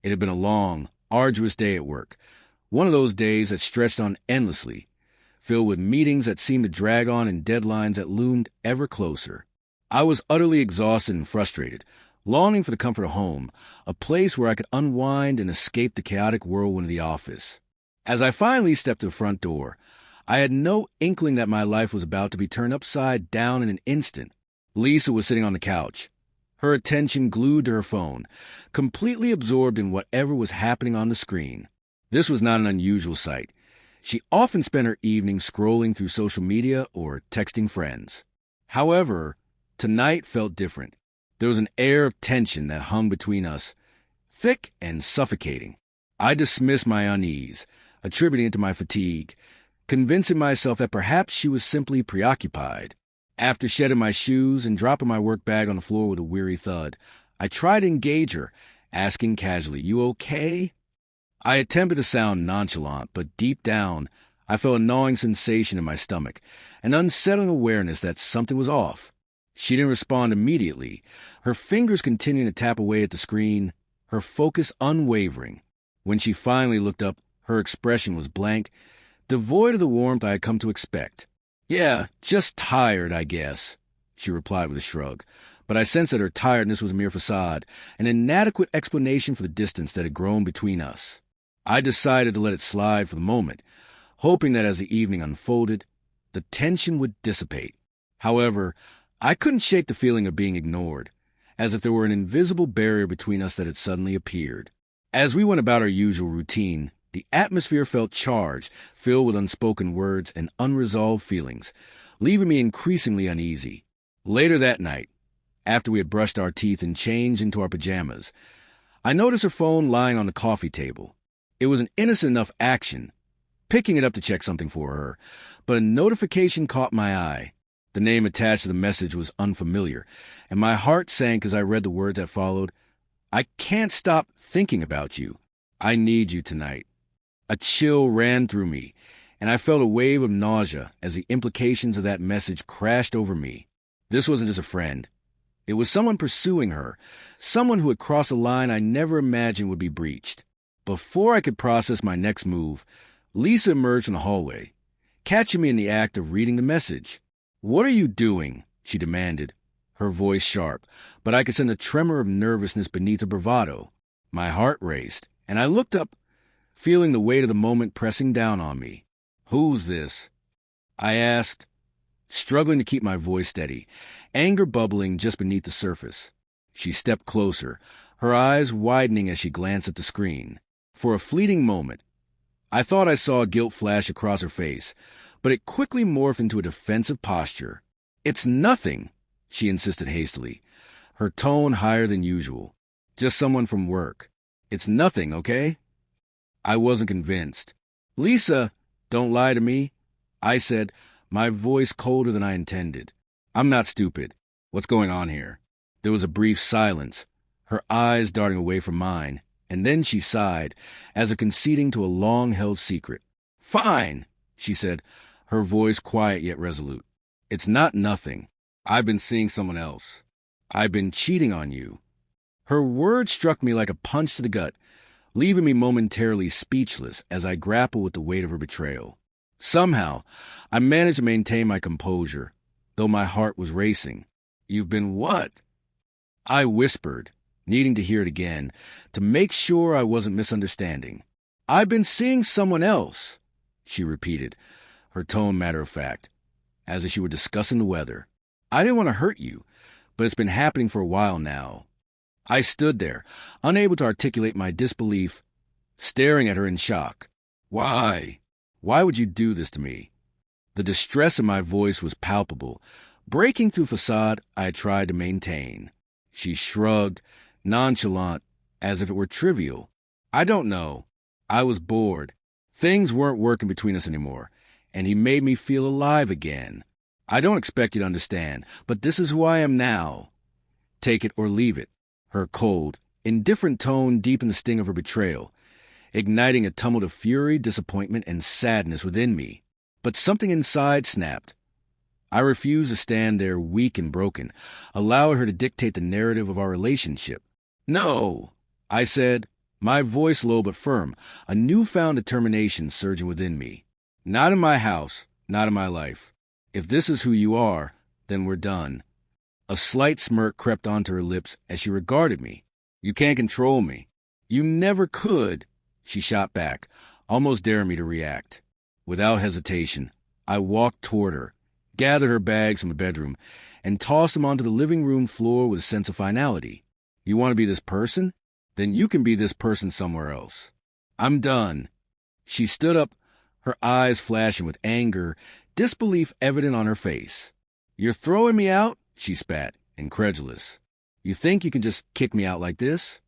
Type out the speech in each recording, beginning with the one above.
It had been a long, arduous day at work, one of those days that stretched on endlessly, filled with meetings that seemed to drag on and deadlines that loomed ever closer. I was utterly exhausted and frustrated, longing for the comfort of home, a place where I could unwind and escape the chaotic whirlwind of the office. As I finally stepped to the front door, I had no inkling that my life was about to be turned upside down in an instant. Lisa was sitting on the couch, her attention glued to her phone, completely absorbed in whatever was happening on the screen. This was not an unusual sight. She often spent her evenings scrolling through social media or texting friends. However, tonight felt different. There was an air of tension that hung between us, thick and suffocating. I dismissed my unease, attributing it to my fatigue, convincing myself that perhaps she was simply preoccupied. After shedding my shoes and dropping my work bag on the floor with a weary thud, I tried to engage her, asking casually, "You okay?" I attempted to sound nonchalant, but deep down, I felt a gnawing sensation in my stomach, an unsettling awareness that something was off. She didn't respond immediately, her fingers continuing to tap away at the screen, her focus unwavering. When she finally looked up, her expression was blank, devoid of the warmth I had come to expect. "Yeah, just tired, I guess," she replied with a shrug, but I sensed that her tiredness was a mere facade, an inadequate explanation for the distance that had grown between us. I decided to let it slide for the moment, hoping that as the evening unfolded, the tension would dissipate. However, I couldn't shake the feeling of being ignored, as if there were an invisible barrier between us that had suddenly appeared. As we went about our usual routine, the atmosphere felt charged, filled with unspoken words and unresolved feelings, leaving me increasingly uneasy. Later that night, after we had brushed our teeth and changed into our pajamas, I noticed her phone lying on the coffee table. It was an innocent enough action, picking it up to check something for her, but a notification caught my eye. The name attached to the message was unfamiliar, and my heart sank as I read the words that followed. "I can't stop thinking about you. I need you tonight." A chill ran through me, and I felt a wave of nausea as the implications of that message crashed over me. This wasn't just a friend. It was someone pursuing her, someone who had crossed a line I never imagined would be breached. Before I could process my next move, Lisa emerged from the hallway, catching me in the act of reading the message. "What are you doing?" she demanded, her voice sharp, but I could sense a tremor of nervousness beneath her bravado. My heart raced, and I looked up, feeling the weight of the moment pressing down on me. "Who's this?" I asked, struggling to keep my voice steady, anger bubbling just beneath the surface. She stepped closer, her eyes widening as she glanced at the screen. For a fleeting moment, I thought I saw guilt flash across her face, but it quickly morphed into a defensive posture. "It's nothing," she insisted hastily, her tone higher than usual. "Just someone from work. It's nothing, okay?" I wasn't convinced. "Lisa, don't lie to me," I said, my voice colder than I intended. "I'm not stupid. What's going on here?" There was a brief silence, her eyes darting away from mine, and then she sighed, as if conceding to a long-held secret. "Fine," she said, her voice quiet yet resolute. "It's not nothing. I've been seeing someone else. I've been cheating on you." Her words struck me like a punch to the gut, leaving me momentarily speechless as I grappled with the weight of her betrayal. Somehow, I managed to maintain my composure, though my heart was racing. "You've been what?" I whispered, needing to hear it again, to make sure I wasn't misunderstanding. "I've been seeing someone else," she repeated, her tone matter-of-fact, as if she were discussing the weather. "I didn't want to hurt you, but it's been happening for a while now." I stood there, unable to articulate my disbelief, staring at her in shock. "Why? Why would you do this to me?" The distress in my voice was palpable, breaking through facade I had tried to maintain. She shrugged, nonchalant, as if it were trivial. "I don't know. I was bored. Things weren't working between us anymore, and he made me feel alive again. I don't expect you to understand, but this is who I am now. Take it or leave it." Her cold, indifferent tone deepened the sting of her betrayal, igniting a tumult of fury, disappointment, and sadness within me. But something inside snapped. I refused to stand there weak and broken, allowing her to dictate the narrative of our relationship. "No," I said, My voice low but firm, a newfound determination surging within me. Not in my house, not in my life. If this is who you are, then we're done. A slight smirk crept onto her lips as she regarded me. You can't control me. You never could, she shot back, almost daring me to react. Without hesitation, I walked toward her, gathered her bags from the bedroom, and tossed them onto the living room floor with a sense of finality. You want to be this person? Then you can be this person somewhere else. I'm done. She stood up, her eyes flashing with anger, disbelief evident on her face. You're throwing me out? She spat, incredulous. You think you can just kick me out like this?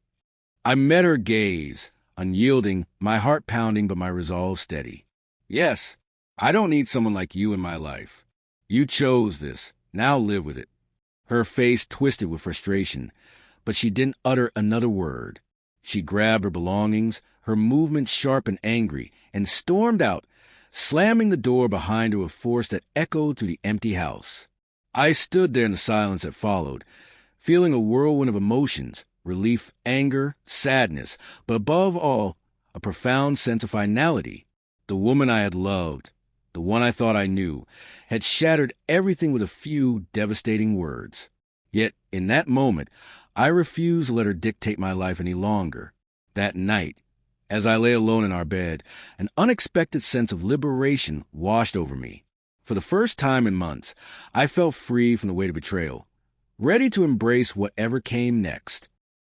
I met her gaze, unyielding, my heart pounding but my resolve steady. Yes, I don't need someone like you in my life. You chose this. Now live with it. Her face twisted with frustration, but she didn't utter another word. She grabbed her belongings, her movements sharp and angry, and stormed out, slamming the door behind her with force that echoed through the empty house. I stood there in the silence that followed, feeling a whirlwind of emotions, relief, anger, sadness, but above all, a profound sense of finality. The woman I had loved, the one I thought I knew, had shattered everything with a few devastating words. Yet, in that moment, I refused to let her dictate my life any longer. That night, as I lay alone in our bed, an unexpected sense of liberation washed over me. For the first time in months, I felt free from the weight of betrayal, ready to embrace whatever came next.